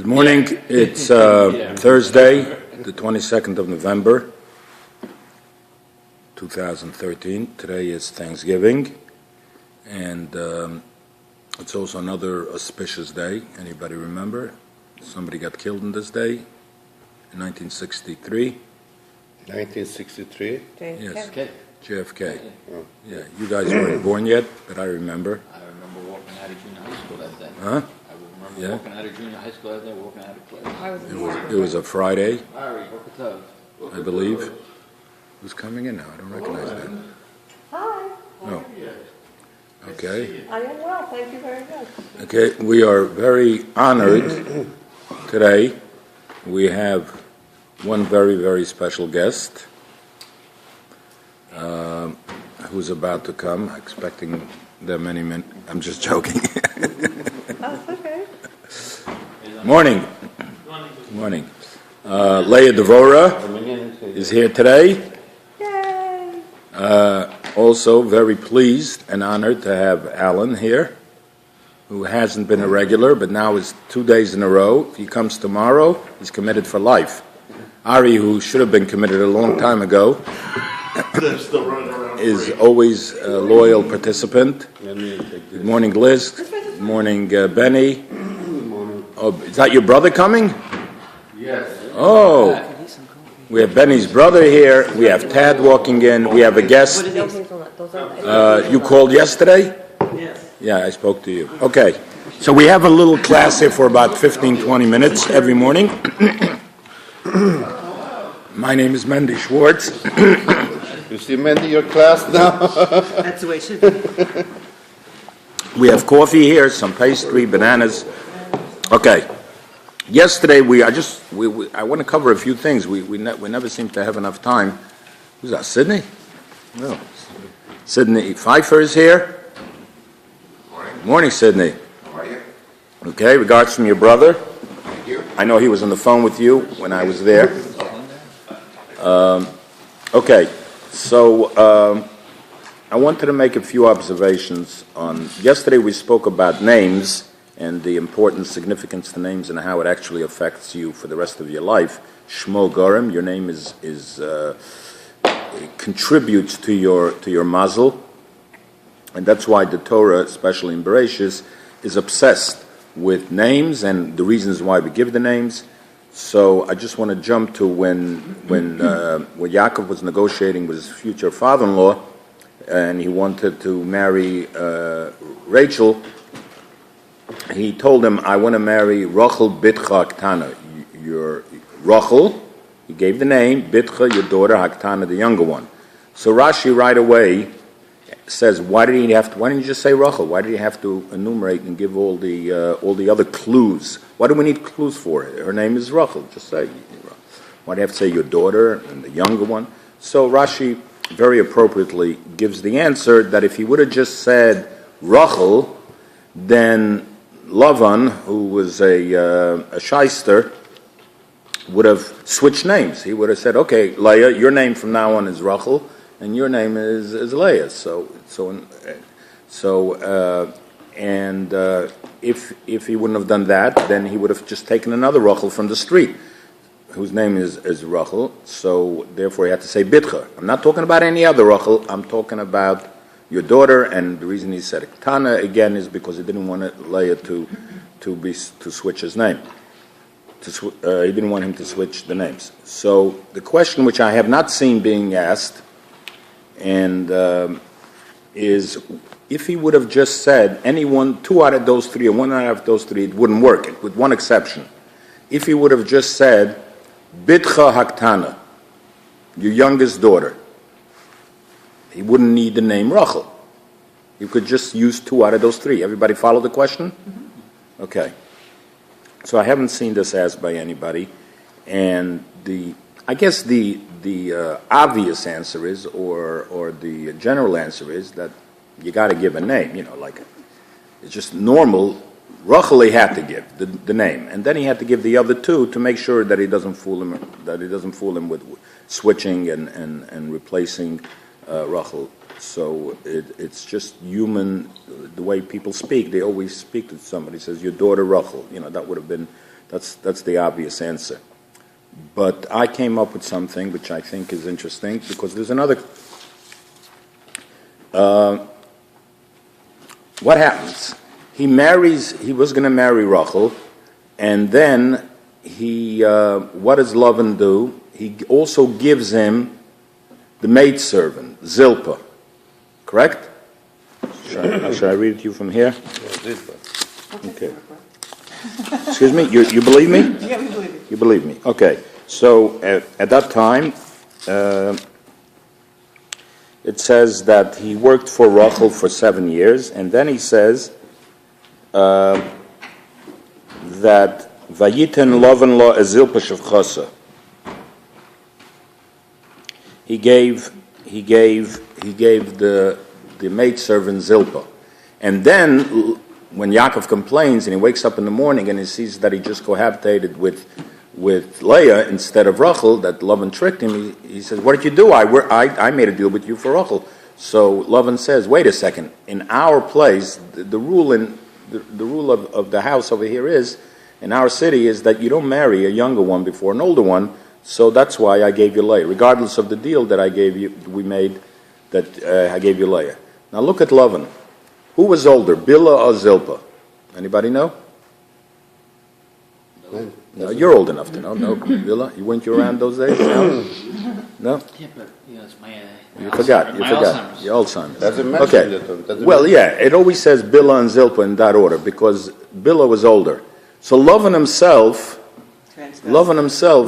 Good morning. It's Thursday, the 22nd of November, 2013. Today is Thanksgiving, and it's also another auspicious day. Anybody remember? Somebody got killed on this day in 1963. 1963? Yes, JFK. Oh. Yeah, you guys weren't born yet, but I remember. I remember walking out of junior high school that day. Huh? Yeah. Walking out of junior high school that day, walking out of class. It was a Friday, I believe. Who's coming in now? I don't recognize that. Hi. No. Okay. I am well, thank you very much. Okay, we are very honored today. We have one very, very special guest who's about to come, expecting them any minute. I'm just joking. That's okay. Morning. Morning. Leah Devora is here today. Yay! Also very pleased and honored to have Alan here, who hasn't been a regular, but now is 2 days in a row. If he comes tomorrow, he's committed for life. Ari, who should have been committed a long time ago, is always a loyal participant. Good morning, Liz. Good morning, Benny. Oh, is that your brother coming? Yes. Oh, we have Benny's brother here. We have Tad walking in. We have a guest. You called yesterday? Yes. Yeah, I spoke to you. Okay. So we have a little class here for about 15, 20 minutes every morning. My name is Mendy Schwartz. You see, Mendy, your class now? That's the way it should be. We have coffee here, some pastry, bananas. Okay. Yesterday I want to cover a few things. We never seem to have enough time. Who's that? Sydney? No. Sydney Pfeiffer is here. Morning. Morning, Sydney. How are you? Okay. Regards from your brother. Thank you. I know he was on the phone with you when I was there. Okay. So I wanted to make a few observations on. Yesterday we spoke about names and the important significance to names and how it actually affects you for the rest of your life. Shmo Gorim, your name contributes to your mazel, and that's why the Torah, especially in Bereshis, is obsessed with names and the reasons why we give the names. So I just want to jump to when Yaakov was negotiating with his future father-in-law, and he wanted to marry Rachel. He told him, I want to marry Rachel Bitcha Haktana. Your Rachel, he gave the name, Bitcha, your daughter, Haktana, the younger one. So Rashi right away says, why didn't you just say Rachel? Why did you have to enumerate and give all the other clues? What do we need clues for? Her name is Rachel. Just say. Why do you have to say your daughter and the younger one? So Rashi very appropriately gives the answer that if he would have just said Rachel, then Lavan, who was a shyster, would have switched names. He would have said, okay, Leah, your name from now on is Rachel, and your name is Leah. If he wouldn't have done that, then he would have just taken another Rachel from the street, whose name is Rachel. So therefore, he had to say Bitcha. I'm not talking about any other Rachel. I'm talking about your daughter, and the reason he said Tana again is because he didn't want Leah to switch his name. He didn't want him to switch the names. So the question which I have not seen being asked, and is if he would have just said two out of those three or one out of those three, it wouldn't work, with one exception. If he would have just said Bitcha Haktana, your youngest daughter, he wouldn't need the name Rachel. You could just use two out of those three. Everybody follow the question? Mm-hmm. Okay. So I haven't seen this asked by anybody, and I guess the obvious answer is, or the general answer is that you got to give a name. It's just normal. Rachel he had to give the name, and then he had to give the other two to make sure that he doesn't fool him. That he doesn't fool him with switching and replacing Rachel. So it's just human, the way people speak. They always speak to somebody, says, your daughter Rachel. That would have been That's the obvious answer. But I came up with something which I think is interesting because there's another. What happens? He was going to marry Rachel, and then what does Lavan do? He also gives him the maidservant, Zilpah. Correct? Should I read it to you from here? Okay. Excuse me? You believe me? Yeah, we believe it. You believe me. Okay. So at that time, it says that he worked for Rachel for 7 years, and then he says that Vayiten Lavan lo ezilpa shevchasa. He gave the maidservant Zilpah, and then when Yaakov complains and he wakes up in the morning and he sees that he just cohabitated with Leah instead of Rachel, that Lavan tricked him, he says, "What did you do? I made a deal with you for Rachel." So Lavan says, "Wait a second. In our place, the rule of the house over here is, in our city, is that you don't marry a younger one before an older one. So that's why I gave you Leah, regardless of the deal that I gave you. We made that I gave you Leah." Now look at Lavan. Who was older, Bilhah or Zilpah? Anybody know? No, you're old enough to know. No, Bilhah, weren't you around those days? No. Yeah, but it's my. You forgot. My Alzheimer's. Your Alzheimer's. Doesn't mention Okay. that. Well, yeah, it always says Bilhah and Zilpah in that order because Bilhah was older. So Lavan himself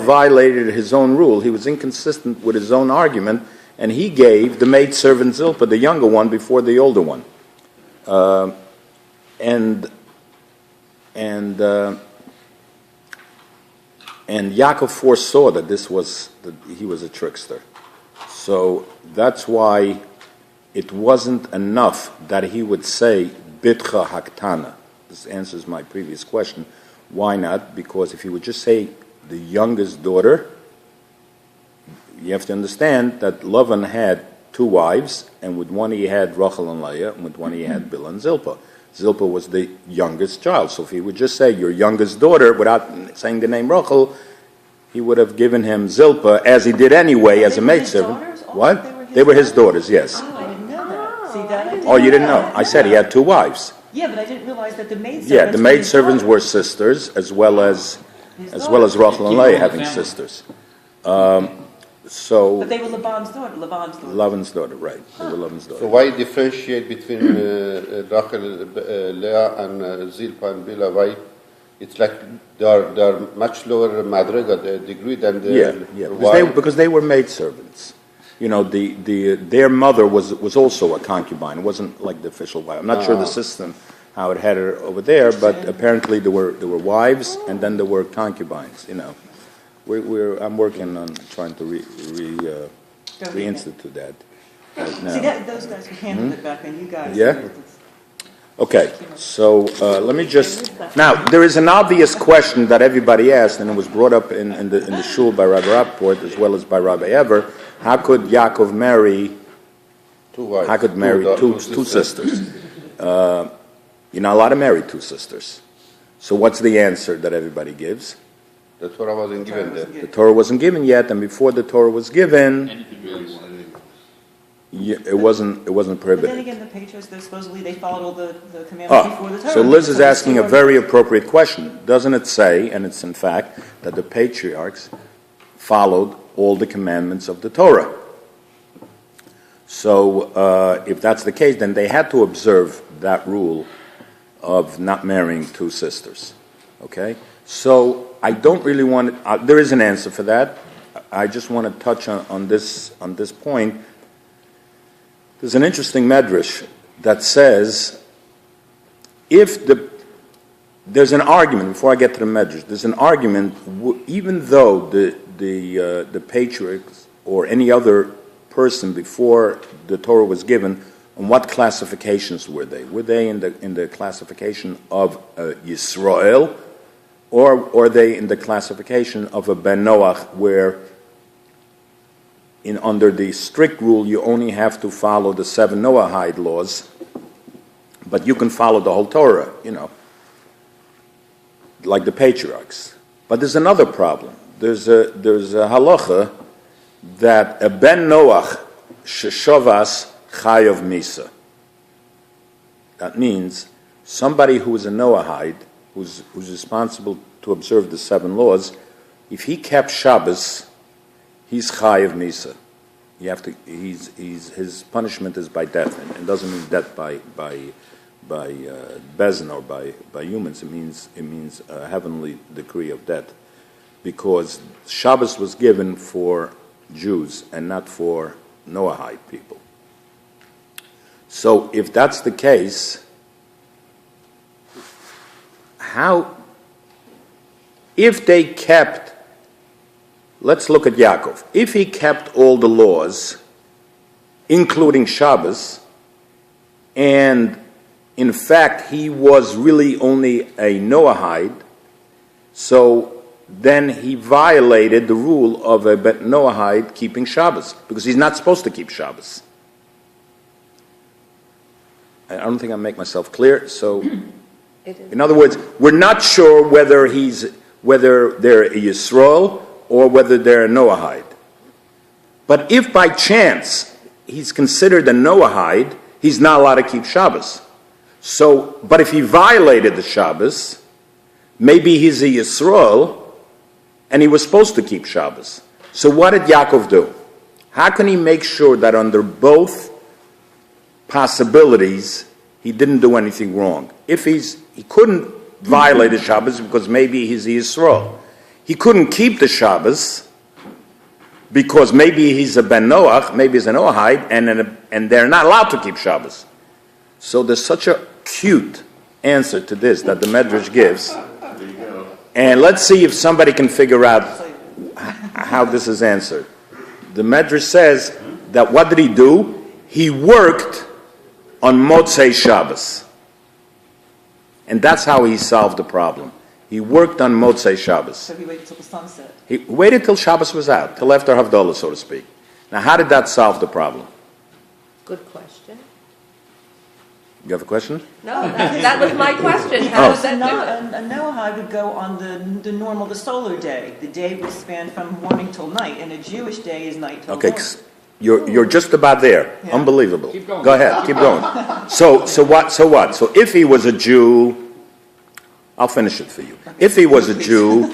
violated his own rule. He was inconsistent with his own argument, and he gave the maidservant Zilpah, the younger one, before the older one. And Yaakov foresaw that he was a trickster. So that's why it wasn't enough that he would say Bitcha Haktana. This answers my previous question. Why not? Because if he would just say the youngest daughter, you have to understand that Lavan had 2 wives, and with one he had Rachel and Leah, and with one he had Bilhah and Zilpah. Zilpah was the youngest child. So if he would just say your youngest daughter without saying the name Rachel, he would have given him Zilpah, as he did anyway, as a maidservant. What? They were his daughters, yes. Oh, I didn't know that. See, that I didn't Oh, you didn't know? I said he had 2 wives. Yeah, but I didn't realize that the maidservants. Yeah, the maidservants were sisters, as well as Rachel and Leah having sisters. But So they were Laban's daughter. Lavan's daughter, right? They were Lavan's daughter. So why differentiate between Rachel, Leah, and Zilpah and Bilhah? Why? It's like they are much lower madriga, the degree than the Because they were maidservants. You know, their mother was also a concubine. It wasn't like the official wife. I'm not sure the system how it had her over there, but apparently there were wives and then there were concubines. You know, I'm working on trying to reinstitute that. Right now. See, those guys who handled it back then, you guys. Yeah? Okay, so let me just... Now, there is an obvious question that everybody asked, and it was brought up in the shul by Rabbi Rappaport as well as by Rabbi Ever. How could Yaakov marry... 2 wives. How could marry two sisters? You're not allowed to marry 2 sisters. So what's the answer that everybody gives? The Torah wasn't given then. The Torah wasn't given yet, and before the Torah was given, it wasn't But then prohibited. again, the patriarchs, they followed all the commandments before the Torah. So Liz is asking a very appropriate question. Doesn't it say, and it's in fact, that the patriarchs followed all the commandments of the Torah? So if that's the case, then they had to observe that rule of not marrying 2 sisters. Okay? So I don't really want to, there is an answer for that. I just want to touch on this point. There's an interesting medrash that says there's an argument, before I get to the medrash, there's an argument, even though the patriarchs or any other person before the Torah was given, on what classifications were they? Were they in the classification of Yisrael, or are they in the classification of a Ben Noach, where under the strict rule you only have to follow the 7 Noahide laws, but you can follow the whole Torah, you know. like the patriarchs. But there's another problem. There's a halacha that a ben Noach sheshovas chayav misa. That means somebody who is a Noahide, who's responsible to observe the 7 laws, if he kept Shabbos, he's chayav misa. His punishment is by death, and it doesn't mean death by bezin or by humans. It means a heavenly decree of death, because Shabbos was given for Jews and not for Noahide people. So if that's the case, if they kept, let's look at Yaakov. If he kept all the laws, including Shabbos, and in fact he was really only a Noahide, so then he violated the rule of a Bet Noahide keeping Shabbos, because he's not supposed to keep Shabbos. I don't think I make myself clear. So, in other words, we're not sure whether they're a Yisrael or whether they're a Noahide. But if by chance he's considered a Noahide, he's not allowed to keep Shabbos. So, but if he violated the Shabbos, maybe he's a Yisrael, and he was supposed to keep Shabbos. So what did Yaakov do? How can he make sure that under both possibilities he didn't do anything wrong? If he couldn't violate the Shabbos because maybe he's a Yisrael. He couldn't keep the Shabbos because maybe he's a Ben Noach, maybe he's an Noahide, and they're not allowed to keep Shabbos. So there's such a cute answer to this that the Medrash gives. And let's see if somebody can figure out how this is answered. The Medrash says that what did he do? He worked on Motzei Shabbos. And that's how he solved the problem. He worked on Motzei Shabbos. So he waited till the sun set. He waited till Shabbos was out, till after Havdalah, so to speak. Now, how did that solve the problem? Good question. You have a question? No, that was my question. How does that do it? A Noahide would go on the normal, the solar day. The day would span from morning till night, and a Jewish day is night till Okay, morning. you're just about there. Yeah. Unbelievable. Keep going. Go ahead, keep going. So what? So if he was a Jew, I'll finish it for you. If he was a Jew,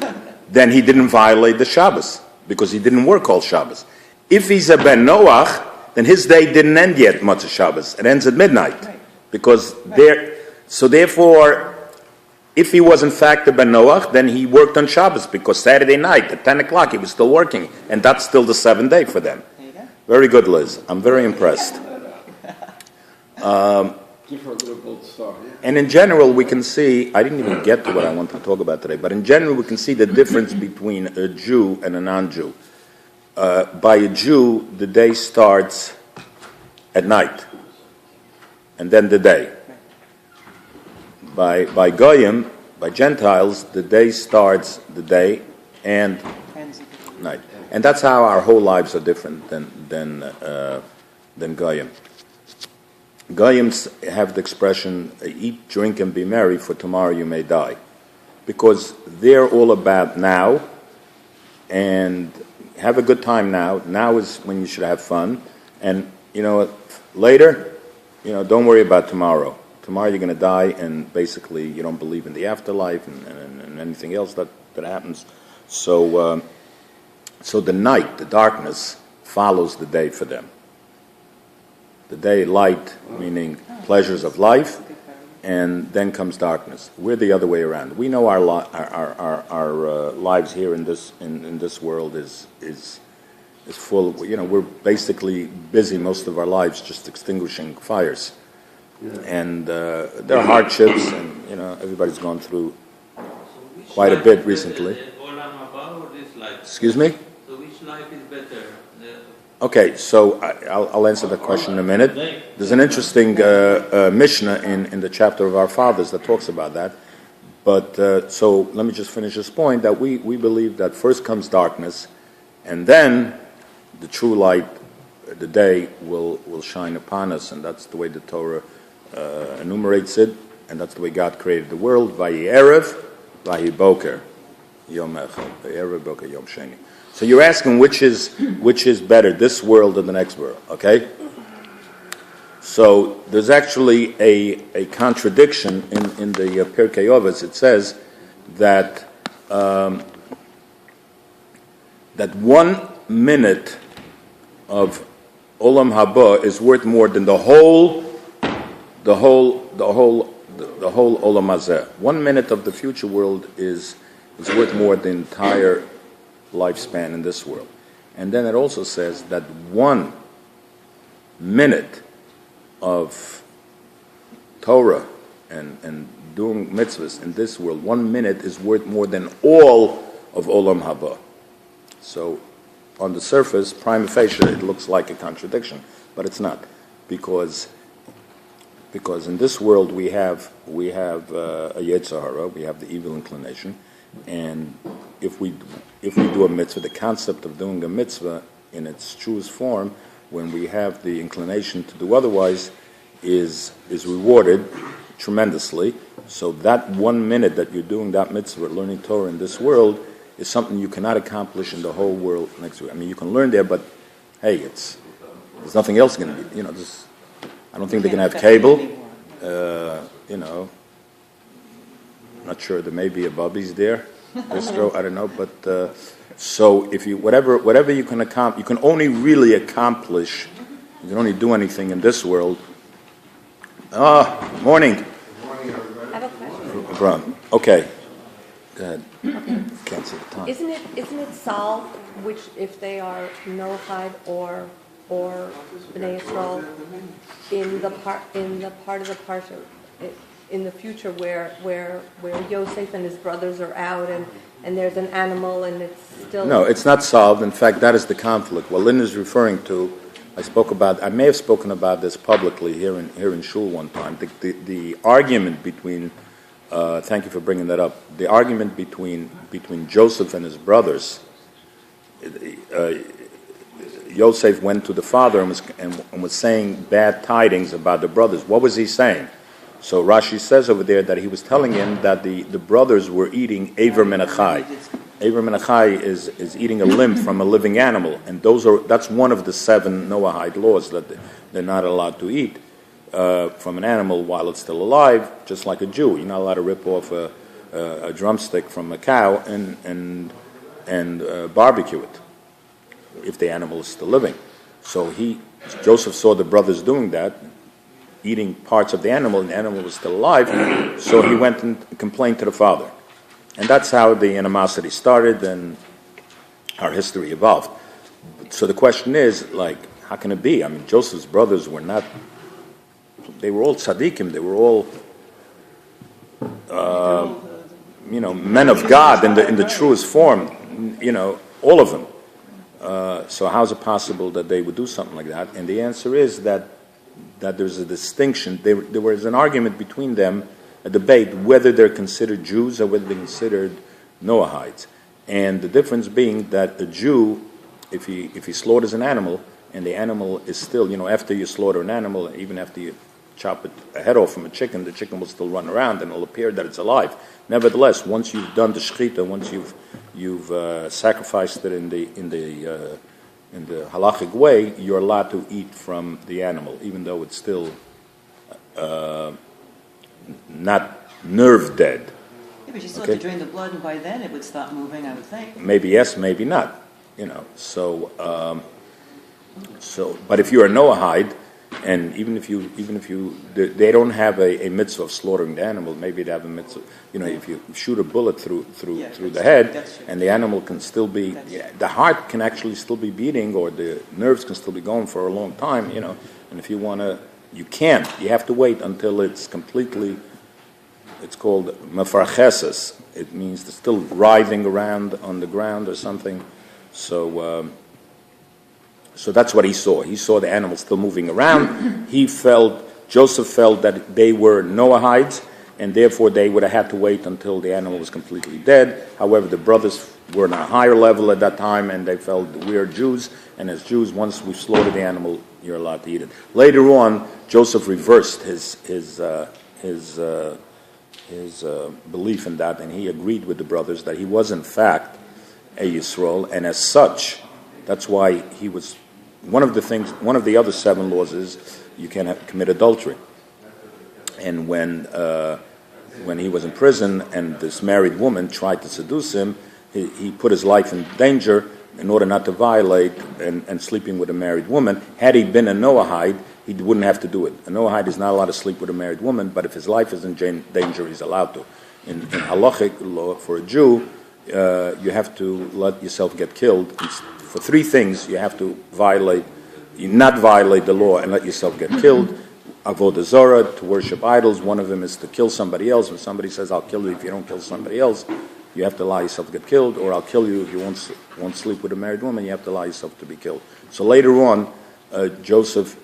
then he didn't violate the Shabbos because he didn't work all Shabbos. If he's a Ben Noach, then his day didn't end yet, Motzei Shabbos. It ends at midnight. Right. Because therefore, if he was in fact a Ben Noach, then he worked on Shabbos because Saturday night at 10 o'clock he was still working, and that's still the 7th day for them. There you go. Very good, Liz. I'm very impressed. Give her a little gold star. And in general, we can see, I didn't even get to what I want to talk about today, but in general, we can see the difference between a Jew and a non-Jew. By a Jew, the day starts at night, and then the day. By Goyim, by Gentiles, the day starts the day and night. And that's how our whole lives are different than Goyim. Goyims have the expression, eat, drink, and be merry, for tomorrow you may die. Because they're all about now, and have a good time now. Now is when you should have fun. And, later, don't worry about tomorrow. Tomorrow you're going to die, and basically you don't believe in the afterlife and anything else that happens. So the night, the darkness, follows the day for them. The day, light, meaning pleasures of life, and then comes darkness. We're the other way around. We know our lives here in this world is full. We're basically busy most of our lives just extinguishing fires, and there are hardships, and everybody's gone through quite a bit recently. Excuse me? So which life is better? Okay, so I'll answer that question in a minute. There's an interesting Mishnah in the chapter of our fathers that talks about that. But so let me just finish this point that we believe that first comes darkness, and then the true light, the day, will shine upon us, and that's the way the Torah enumerates it, and that's the way God created the world. Vayi Erev, Vahi Boker, Yom Echad, Erev Boker, Yom Sheni. So you're asking which is better, this world or the next world, okay? So there's actually a contradiction in the Pirkei Avos. It says that that 1 minute of Olam Haba is worth more than the whole Olam Hazeh. 1 minute of the future world is worth more than the entire lifespan in this world. And then it also says that 1 minute of Torah and doing mitzvahs in this world, 1 minute is worth more than all of Olam Haba. So on the surface, prima facie, it looks like a contradiction, but it's not, because in this world we have a Yetzer Hara, we have the evil inclination, and if we do a mitzvah, the concept of doing a mitzvah in its truest form, when we have the inclination to do otherwise, is rewarded tremendously. So that 1 minute that you're doing that mitzvah, learning Torah in this world, is something you cannot accomplish in the whole world next week. I mean, you can learn there, but hey, there's nothing else going to be. I don't think they're going to have cable. Not sure, there may be a Bubby's there. Bistro, I don't know, but so if you whatever you can accomplish, you can only really accomplish. You can only do anything in this world. Morning. I have a question. Brum. Okay. Go ahead. Can't see the time. Isn't it solved which if they are nullified or Bnei Yisrael in the part of the parsha in the future where Yosef and his brothers are out and there's an animal and it's still... No, it's not solved. In fact, that is the conflict. What Lynn is referring to, I may have spoken about this publicly here in Shul one time. The argument between, thank you for bringing that up, the argument between Joseph and his brothers, Yosef went to the father and was saying bad tidings about the brothers. What was he saying? So Rashi says over there that he was telling him that the brothers were eating Aver Menachai. Aver Menachai is eating a limb from a living animal, and that's one of the 7 Noahide laws, that they're not allowed to eat from an animal while it's still alive, just like a Jew. You're not allowed to rip off a drumstick from a cow and barbecue it if the animal is still living. So Joseph saw the brothers doing that, eating parts of the animal, and the animal was still alive, so he went and complained to the father. And that's how the animosity started, and our history evolved. So the question is, how can it be? I mean, Joseph's brothers were not, they were all tzaddikim, they were all, men of God in the truest form, all of them. So how is it possible that they would do something like that? And the answer is that there's a distinction. There was an argument between them, a debate, whether they're considered Jews or whether they're considered Noahides. And the difference being that a Jew, if he slaughters an animal, and the animal is still, after you slaughter an animal, even after you chop a head off from a chicken, the chicken will still run around and it'll appear that it's alive. Nevertheless, once you've done the shechita, once you've sacrificed it in the halachic way, you're allowed to eat from the animal, even though it's still not nerve dead. Yeah, but you still have to drain the blood, and by then it would stop moving, I would think. Maybe yes, maybe not. So but if you're a Noahide, and even if you, they don't have a mitzvah of slaughtering the animal. Maybe they have a mitzvah. If you shoot a bullet through the head, and the animal can still be, the heart can actually still be beating, or the nerves can still be going for a long time. And if you want to, you can't. You have to wait until it's completely. It's called mefarcheses. It means it's still writhing around on the ground or something. So that's what he saw. He saw the animal still moving around. Joseph felt that they were Noahides, and therefore they would have had to wait until the animal was completely dead. However, the brothers were on a higher level at that time, and they felt we are Jews, and as Jews, once we slaughter the animal, you're allowed to eat it. Later on, Joseph reversed his belief in that, and he agreed with the brothers that he was in fact a Yisrael, and as such, that's why he was. One of the other 7 laws is you can't commit adultery. And when he was in prison and this married woman tried to seduce him, he put his life in danger in order not to violate and sleeping with a married woman. Had he been a Noahide, he wouldn't have to do it. A Noahide is not allowed to sleep with a married woman, but if his life is in danger, he's allowed to. In halachic law, for a Jew, you have to let yourself get killed. For 3 things, you have to not violate the law and let yourself get killed. Avodah Zarah, to worship idols. One of them is to kill somebody else. When somebody says, I'll kill you if you don't kill somebody else, you have to allow yourself to get killed, or I'll kill you if you won't sleep with a married woman, you have to allow yourself to be killed. So later on, Joseph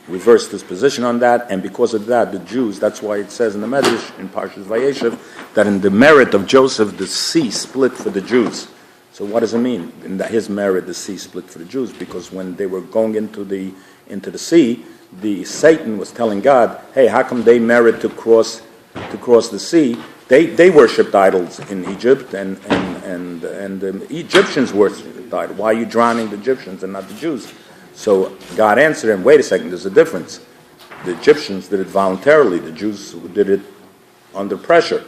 reversed his position on that, and because of that, the Jews, that's why it says in the Medrash, in Parshas Vayeshev, that in the merit of Joseph, the sea split for the Jews. So what does it mean? In his merit, the sea split for the Jews, because when they were going into the sea, Satan was telling God, hey, how come they merit to cross the sea? They worshipped idols in Egypt, and the Egyptians worshipped idols. Why are you drowning the Egyptians and not the Jews? So God answered him, wait a second, there's a difference. The Egyptians did it voluntarily. The Jews did it under pressure.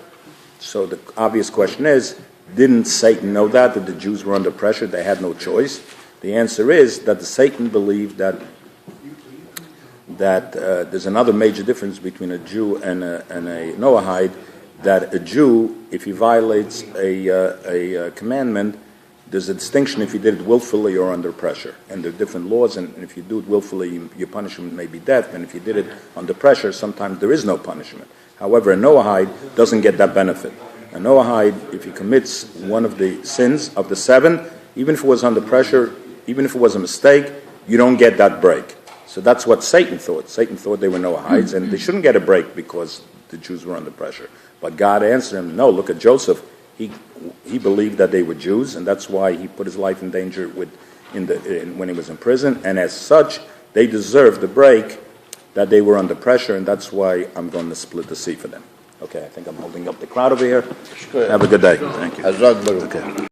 So the obvious question is, didn't Satan know that the Jews were under pressure? They had no choice. The answer is that Satan believed that there's another major difference between a Jew and a Noahide, that a Jew, if he violates a commandment, there's a distinction if he did it willfully or under pressure. And there are different laws, and if you do it willfully, your punishment may be death, and if you did it under pressure, sometimes there is no punishment. However, a Noahide doesn't get that benefit. A Noahide, if he commits one of the sins of the 7, even if it was under pressure, even if it was a mistake, you don't get that break. So that's what Satan thought. Satan thought they were Noahides, and they shouldn't get a break because the Jews were under pressure. But God answered him, no, look at Joseph. He believed that they were Jews, and that's why he put his life in danger when he was in prison. And as such, they deserve the break that they were under pressure, and that's why I'm going to split the sea for them. Okay, I think I'm holding up the crowd over here. Have a good day. Thank you. Okay.